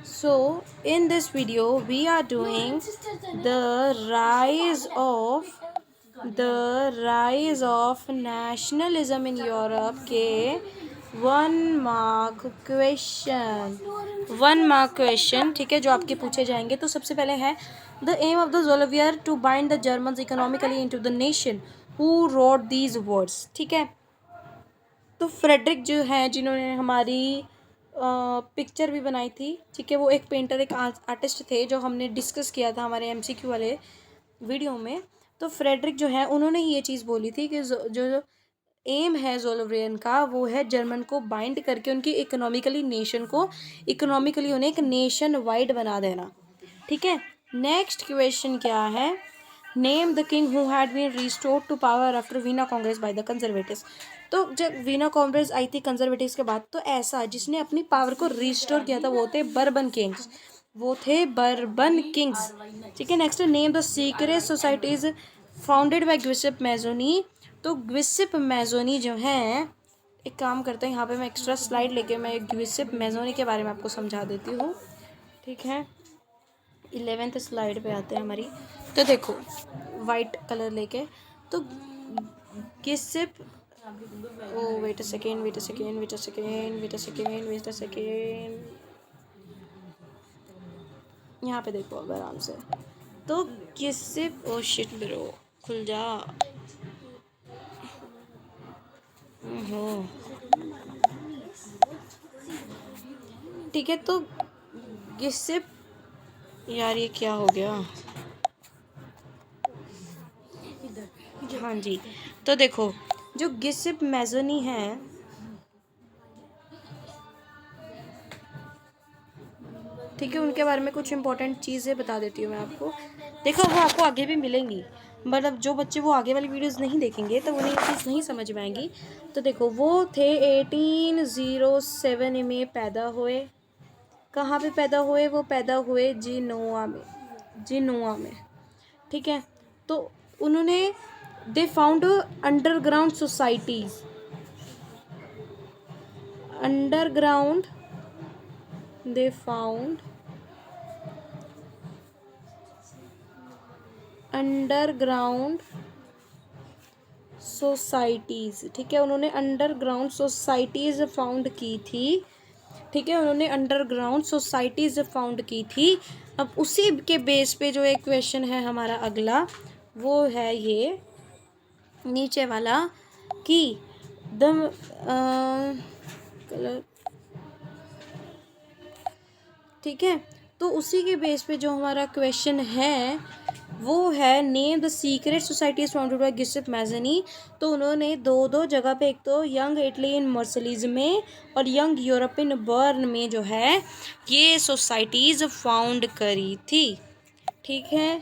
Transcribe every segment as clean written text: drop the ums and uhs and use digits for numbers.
So in this video we are doing the rise of nationalism in Europe के 1 mark question ठीक है, जो आपके पूछे जाएंगे। तो सबसे पहले है the aim of the Zollverein to bind the Germans economically into the nation who wrote these words. ठीक है, तो फ्रेडरिक जो है, जिन्होंने हमारी पिक्चर भी बनाई थी, ठीक है, वो एक पेंटर, एक आर्टिस्ट थे, जो हमने डिस्कस किया था हमारे एमसीक्यू वाले वीडियो में। तो फ्रेडरिक जो है, उन्होंने ये चीज़ बोली थी कि जो एम है जोल्वियन का, वो है जर्मन को बाइंड करके उनकी इकोनॉमिकली उन्हें एक नेशन वाइड बना देना। ठीक है, नेक्स्ट क्वेश्चन क्या है, name the king who had been restored to power after Vienna congress by the conservatives. तो जब वीना कांग्रेस आई थी कंजर्वेटिव्स के बाद, तो ऐसा जिसने अपनी पावर को रिस्टोर किया था वो थे बर्बन किंग्स। ठीक है, next name the secret societies founded by Giuseppe Mazzini. तो ग्विसिप मैजोनी जो है, एक काम करते हैं, यहाँ पे मैं एक्स्ट्रा स्लाइड लेके मैं ग्विसिप मैजोनी के बारे में आपको समझा देती हूँ। ठीक है, 11th स्लाइड पे आते हैं हमारी। तो देखो, वाइट कलर लेके, तो गिसिप वेट अ सेकेंड, यहाँ पे देखो अब आराम से। तो गिसिप, ओ शिट ब्रो, खुल जा। ठीक है, तो गिसिप, यार ये क्या हो गया। हाँ जी, तो देखो, जो गिसिप मैजोनी है, ठीक है, उनके बारे में कुछ इंपॉर्टेंट चीज़ें बता देती हूँ मैं आपको। देखो, वो आपको आगे भी मिलेंगी, मतलब जो बच्चे वो आगे वाली वीडियोस नहीं देखेंगे तो उन्हें ये चीज़ नहीं समझ में आएंगी। तो देखो, वो थे 1807 में पैदा हुए। कहाँ पे पैदा हुए? वो पैदा हुए जिनोआ में। ठीक है, तो उन्होंने they found underground societies, they found underground societies. ठीक है, उन्होंने अंडरग्राउंड सोसाइटीज़ फाउंड की थी। ठीक है, उन्होंने अंडरग्राउंड सोसाइटीज़ फाउंड की थी। अब उसी के बेस पे जो एक क्वेश्चन है हमारा अगला, वो है ये नीचे वाला कि द कलर। ठीक है, तो उसी के बेस पे जो हमारा क्वेश्चन है वो है name the secret societies founded by Giuseppe Mazzini. तो उन्होंने दो जगह पे, एक तो यंग इटली इन मर्सलीज में और यंग यूरोप इन बर्न में जो है ये सोसाइटीज़ फाउंड करी थी। ठीक है,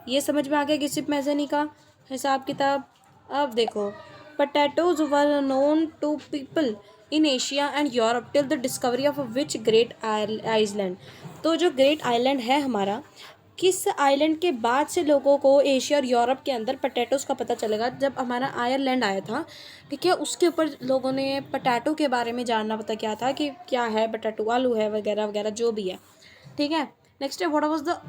ये समझ में आ गया गिसेप मैजनी का हिसाब किताब। अब देखो, potatoes were known to people in Asia and Europe till the discovery of which great island. तो जो ग्रेट आइलैंड है हमारा, किस आइलैंड के बाद से लोगों को एशिया और यूरोप के अंदर पोटैटोज़ का पता चलेगा? जब हमारा आयरलैंड आया था, ठीक है, उसके ऊपर लोगों ने पोटैटो के बारे में जानना पता क्या था कि क्या है पोटैटो, आलू है वगैरह वगैरह जो भी है। ठीक है, नेक्स्ट है what was the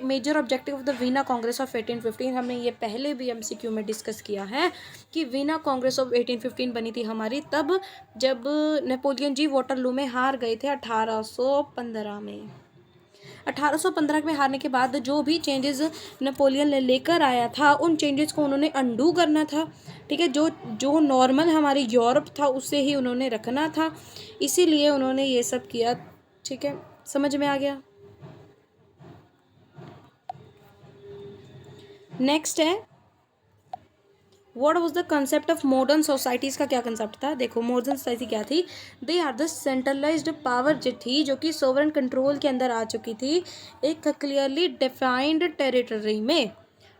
major objective of the Vienna congress of 1815। हमने ये पहले भी एमसीक्यू में डिस्कस किया है कि वीना कांग्रेस ऑफ 1815 बनी थी हमारी तब जब नेपोलियन जी वाटरलू में हार गए थे 1815 में। 1815 में हारने के बाद जो भी चेंजेस नेपोलियन लेकर आया था, उन चेंजेस को उन्होंने अंडू करना था। ठीक है, जो नॉर्मल हमारे यूरोप था उससे ही उन्होंने रखना था, इसीलिए उन्होंने ये सब किया। ठीक है, समझ में आ गया। नेक्स्ट है what was the concept of modern societies का क्या कंसेप्ट था? देखो, मॉडर्न सोसाइटी क्या थी? They are the centralised power जो थी, जो कि सोवरेन कंट्रोल के अंदर आ चुकी थी एक क्लियरली डिफाइंड टेरिटरी में।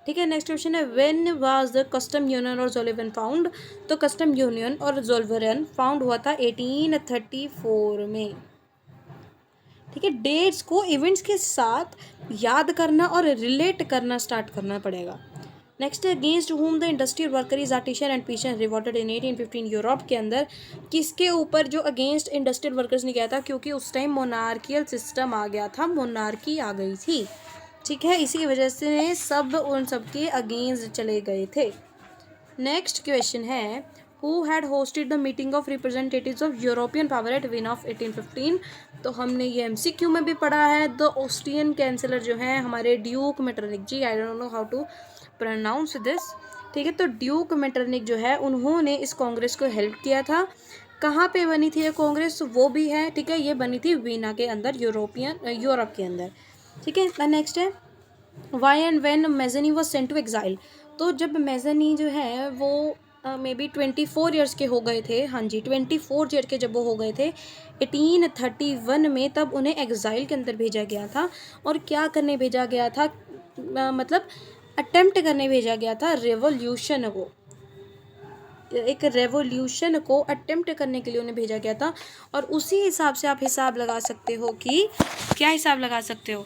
ठीक है, नेक्स्ट क्वेश्चन है when was the custom union और जोल्वेरन फाउंड। तो कस्टम यूनियन और जोल्वेरन फाउंड हुआ था 1834 में। ठीक है, डेट्स को इवेंट्स के साथ याद करना और रिलेट करना स्टार्ट करना पड़ेगा। Next, against whom the industrial worker is artisan and peasant revolted in 1815। यूरोप के अंदर किसके ऊपर जो अगेंस्ट इंडस्ट्रियल वर्कर्स ने किया था, क्योंकि उस टाइम मोनार्कियल सिस्टम आ गया था, मोनार्की आ गई थी, ठीक है, इसी की वजह से सब उन सब के अगेंस्ट चले गए थे। नेक्स्ट क्वेश्चन है, who had hosted the meeting of representatives of European power at Vienna of 1815। तो हमने ये MCQ में भी पढ़ा है। द ऑस्ट्रियन कैंसलर जो है हमारे duke Metternich ji, I don't know how to pronounce this, ठीक है। तो ड्यूक मेटरनिक जो है उन्होंने इस कांग्रेस को हेल्प किया था। कहाँ पे बनी थी ये कांग्रेस, वो भी है, ठीक है, ये बनी थी वीना के अंदर, यूरोप के अंदर, ठीक है। नेक्स्ट है, why and when Mazzini was sent to exile. तो जब मैज़नी जो है वो मे बी 24 ईयर्स के हो गए थे, हाँ जी 24 ईयर के जब वो हो गए थे 1831 में, तब उन्हें एग्जाइल के अंदर भेजा गया था। और क्या करने भेजा गया था, मतलब अटेम्प्ट करने भेजा गया था रेवोल्यूशन को, एक रेवोल्यूशन को अटेम्प्ट करने के लिए उन्हें भेजा गया था। और उसी हिसाब से आप हिसाब लगा सकते हो कि क्या हिसाब लगा सकते हो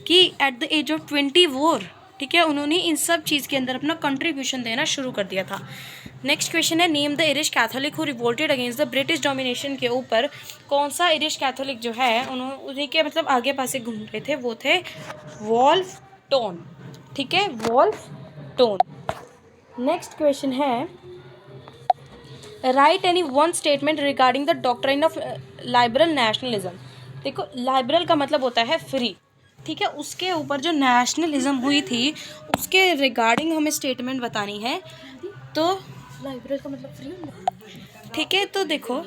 कि एट द एज ऑफ 24, ठीक है, उन्होंने इन सब चीज़ के अंदर अपना कंट्रीब्यूशन देना शुरू कर दिया था। नेक्स्ट क्वेश्चन है, name the Irish Catholic who revolted against the British domination. के ऊपर कौन सा आयरिश कैथोलिक जो है उन्हीं के मतलब आगे पासे घूम रहे थे, वो थे वॉल्फ टोन, ठीक है, वॉल्फ टोन। नेक्स्ट क्वेश्चन है, right any one statement regarding the doctrine of liberal nationalism. देखो लिबरल का मतलब होता है फ्री, ठीक है, उसके ऊपर जो नेशनलिज्म हुई थी उसके रिगार्डिंग हमें स्टेटमेंट बतानी है। तो लिबरल का मतलब फ्री, ठीक है। तो देखो,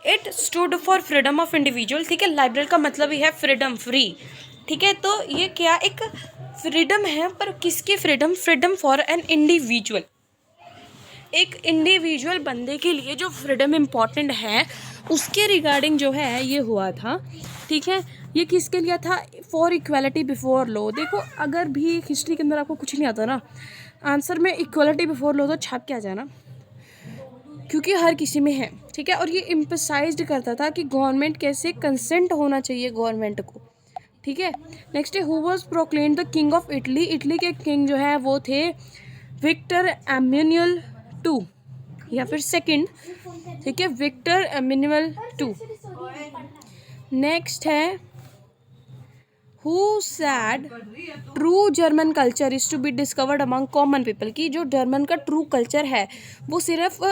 it stood for freedom of individual, ठीक है, लिबरल का मतलब ही है फ्रीडम, फ्री, ठीक है। तो ये क्या एक फ्रीडम है, पर किसकी freedom, freedom for an individual, एक इंडिविजुअल बंदे के लिए जो फ्रीडम इम्पॉर्टेंट है उसके रिगार्डिंग जो है ये हुआ था, ठीक है। ये किसके लिए था, फॉर इक्वालिटी बिफोर लॉ। देखो अगर भी हिस्ट्री के अंदर आपको कुछ नहीं आता ना, आंसर में इक्वालिटी बिफोर लॉ तो छाप के आ जाना, क्योंकि हर किसी में है, ठीक है। और ये एम्फसाइज्ड करता था कि गवर्नमेंट कैसे कंसेंट होना चाहिए गवर्नमेंट को, ठीक है। नेक्स्ट है, who was proclaimed the king of Italy. Italy के किंग जो है वो थे विक्टर एम्यूनुअल टू या फिर सेकंड, ठीक है, विक्टर एम्यूनुअल टू। नेक्स्ट है, who said true German culture is to be discovered among common people. की जो जर्मन का ट्रू कल्चर है वो सिर्फ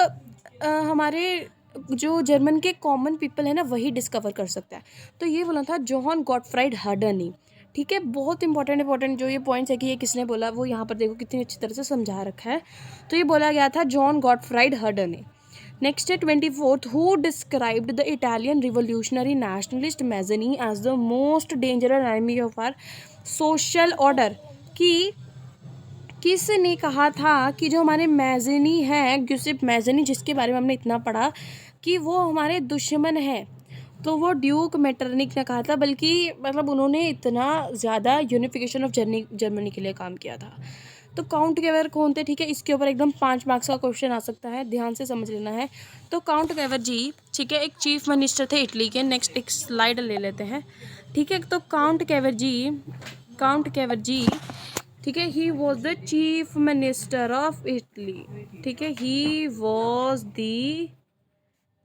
हमारे जो जर्मन के कॉमन पीपल है ना वही डिस्कवर कर सकता है। तो ये बोला था जॉन गॉटफ्राइड हर्डर ने, ठीक है। बहुत इंपॉर्टेंट जो ये पॉइंट्स है कि ये किसने बोला, वो यहाँ पर देखो कितनी अच्छी तरह से समझा रखा है। तो ये बोला गया था जॉन गॉटफ्राइड हर्डर ने। नेक्स्ट है 24th, who described the Italian revolutionary nationalist Mazzini as the most dangerous enemy of our social order. कि किसने कहा था कि जो हमारे मैज़नी हैं, गिउसेप मैज़नी, जिसके बारे में हमने इतना पढ़ा कि वो हमारे दुश्मन है, तो वो ड्यूक मेटरनिक ने कहा था। बल्कि मतलब उन्होंने इतना ज़्यादा यूनिफिकेशन ऑफ जर्मनी के लिए काम किया था। तो काउंट केवर कौन थे, ठीक है, इसके ऊपर एकदम 5 मार्क्स का क्वेश्चन आ सकता है, ध्यान से समझ लेना है। तो काउंट केवर जी, ठीक है, एक चीफ मिनिस्टर थे इटली के। नेक्स्ट एक स्लाइड ले लेते हैं, ठीक है। तो काउंट केवर जी, ठीक है, he was the chief minister of Italy, ठीक है, he was the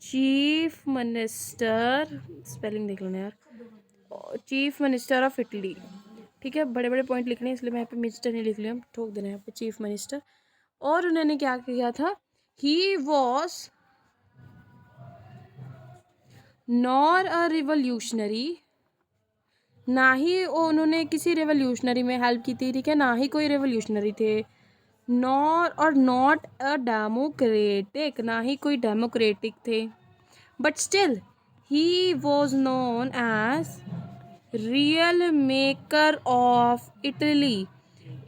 chief minister, spelling देख लो ना यार, चीफ मिनिस्टर ऑफ इटली, ठीक है। बड़े बड़े पॉइंट लिखने इसलिए मैं यहाँ पे मिनिस्टर नहीं लिख लिया, ठोक देना यहाँ पे चीफ मिनिस्टर। और उन्होंने क्या किया था, he was nor a revolutionary, ना ही उन्होंने किसी रिवोल्यूशनरी में हेल्प की थी, ठीक है, ना ही कोई रिवोल्यूशनरी थे। नॉर और नॉट अ डेमोक्रेटिक, ना ही कोई डेमोक्रेटिक थे। But still he was known as real maker of Italy.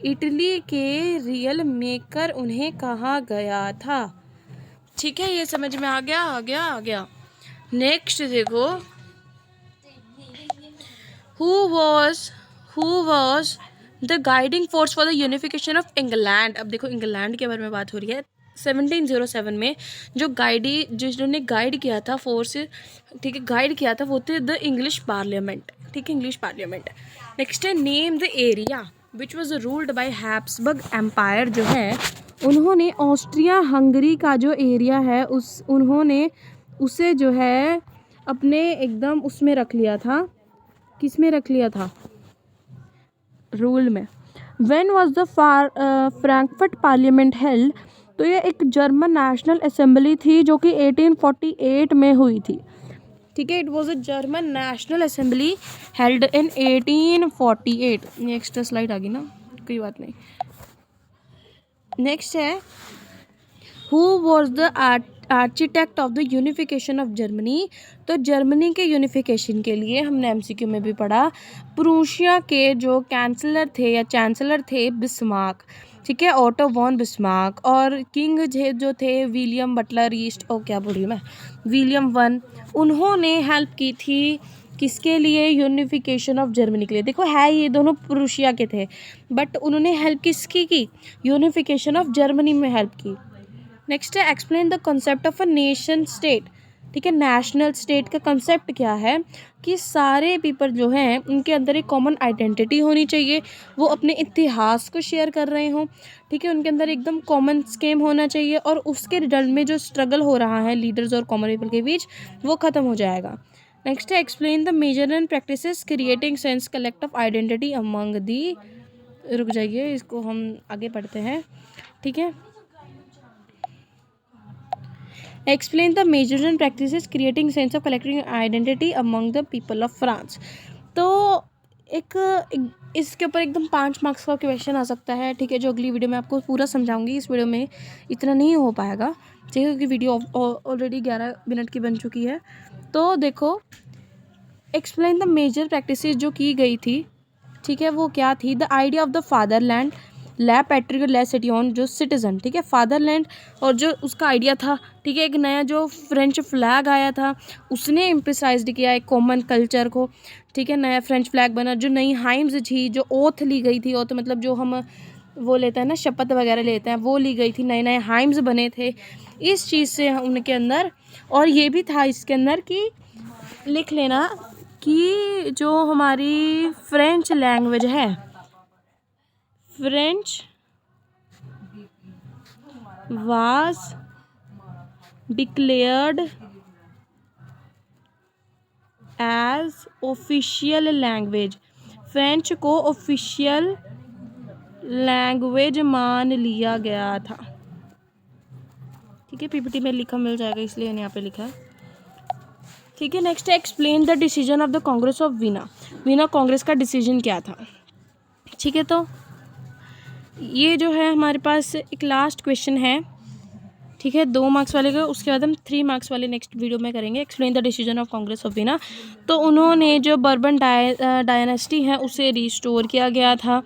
Italy के रियल मेकर उन्हें कहा गया था, ठीक है। ये समझ में आ गया। नेक्स्ट देखो, who was the guiding force for the unification of England. अब देखो इंग्लैंड के बारे में बात हो रही है। 1707 में जिन्होंने गाइड किया था फोर्स, ठीक है, गाइड किया था वो थे द इंग्लिश पार्लियामेंट, ठीक है, इंग्लिश पार्लियामेंट। नेक्स्ट है, name the area, which was ruled by Habsburg empire जो है, उन्होंने ऑस्ट्रिया हंगरी का जो एरिया है उन्होंने उसे जो है अपने एकदम उसमें रख लिया था। किस में रख लिया था? रूल में। When was the Frankfurt parliament held? तो ये एक जर्मन नेशनल असेंबली थी जो कि 1848 में हुई थी। ठीक है, it was a German national assembly held in 1848। Next slide आ गई ना, कोई बात नहीं। नेक्स्ट है, who was the architect of the unification of Germany? तो जर्मनी के यूनिफिकेशन के लिए हमने एमसीक्यू में भी पढ़ा, प्रूशिया के जो कैंसलर थे या चांसलर थे बिस्मार्क, ठीक है, ऑटो वॉन बिस्मार्क, और किंग जो थे विलियम बटलर ईस्ट, क्या बोल रही हूँ मैं, विलियम वन, उन्होंने हेल्प की थी किसके लिए? यूनिफिकेशन ऑफ जर्मनी के लिए। देखो है ये दोनों प्रूशिया के थे, बट उन्होंने हेल्प किसकी की? यूनिफिकेशन ऑफ जर्मनी में हेल्प की। नेक्स्ट है, explain the concept of a nation state. ठीक है, नेशनल स्टेट का कंसेप्ट क्या है कि सारे पीपल जो हैं उनके अंदर एक कॉमन आइडेंटिटी होनी चाहिए, वो अपने इतिहास को शेयर कर रहे हों, ठीक है, उनके अंदर एकदम कॉमन स्कीम होना चाहिए, और उसके रिजल्ट में जो स्ट्रगल हो रहा है लीडर्स और कॉमन पीपल के बीच वो ख़त्म हो जाएगा। नेक्स्ट है, explain the major and practices creating sense collective identity among the. रुक जाइए, इसको हम आगे पढ़ते हैं। ठीक है, explain the measures and practices creating sense of collective identity among the people of France. तो एक इसके ऊपर एकदम 5 मार्क्स का क्वेश्चन आ सकता है। ठीक है, जो अगली वीडियो में आपको पूरा समझाऊंगी। इस वीडियो में इतना नहीं हो पाएगा, ठीक है, क्योंकि वीडियो ऑलरेडी 11 मिनट की बन चुकी है। तो देखो, एक्सप्लेन द मेजर प्रैक्टिसेस जो की गई थी, ठीक है, वो क्या थी? The idea of the fatherland, लै पैट्रिक लै सिटिजन, जो सिटीजन, ठीक है, फादरलैंड, और जो उसका आइडिया था, ठीक है, एक नया जो फ्रेंच फ्लैग आया था उसने एम्फसाइज्ड किया एक कॉमन कल्चर को, ठीक है, नया फ्रेंच फ्लैग बना, जो नई हाइम्स थी, जो ओथ ली गई थी, ओथ मतलब जो हम वो लेते हैं ना, शपथ वगैरह लेते हैं, वो ली गई थी, नए नए हाइम्स बने थे इस चीज़ से उनके अंदर। और ये भी था इसके अंदर कि लिख लेना कि जो हमारी फ्रेंच लैंग्वेज है, French was declared as official language. French को ऑफिशियल लैंग्वेज मान लिया गया था। ठीक है, पीपीटी में लिखा मिल जाएगा, इसलिए यहाँ पे लिखा है। ठीक है, नेक्स्ट है, explain the decision of the Congress of Veena. Veena Congress का डिसीजन क्या था? ठीक है, तो ये जो है हमारे पास एक लास्ट क्वेश्चन है, ठीक है, 2 मार्क्स वाले का, उसके बाद हम 3 मार्क्स वाले नेक्स्ट वीडियो में करेंगे। Explain the decision of Congress of Veena. तो उन्होंने जो बर्बन डायनेस्टी है उसे रिस्टोर किया गया था।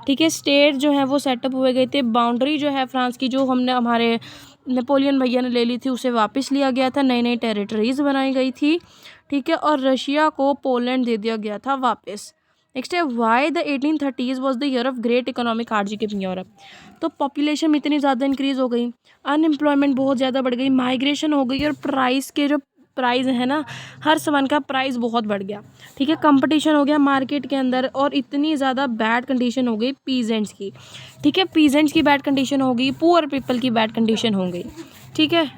ठीक है, स्टेट जो है वो सेटअप हुए गए थे, बाउंड्री जो है फ्रांस की जो हमने हमारे नेपोलियन भैया ने ले ली थी उसे वापस लिया गया था, नई नई टेरिटरीज बनाई गई थी। ठीक है, और रशिया को पोलैंड दे दिया गया था वापस। नेक्स्ट है, why the 1830s was the year of great economic hardship in Europe. तो पॉपुलेशन में इतनी ज़्यादा इंक्रीज़ हो गई, अनएम्प्लॉयमेंट बहुत ज़्यादा बढ़ गई, माइग्रेशन हो गई, और प्राइस के जो प्राइस है ना, हर सामान का प्राइस बहुत बढ़ गया। ठीक है, कंपटीशन हो गया मार्केट के अंदर, और इतनी ज़्यादा बैड कंडीशन हो गई पीजेंट्स की। ठीक है, पीजेंट्स की बैड कंडीशन हो गई, पुअर पीपल की बैड कंडीशन हो गई। ठीक है।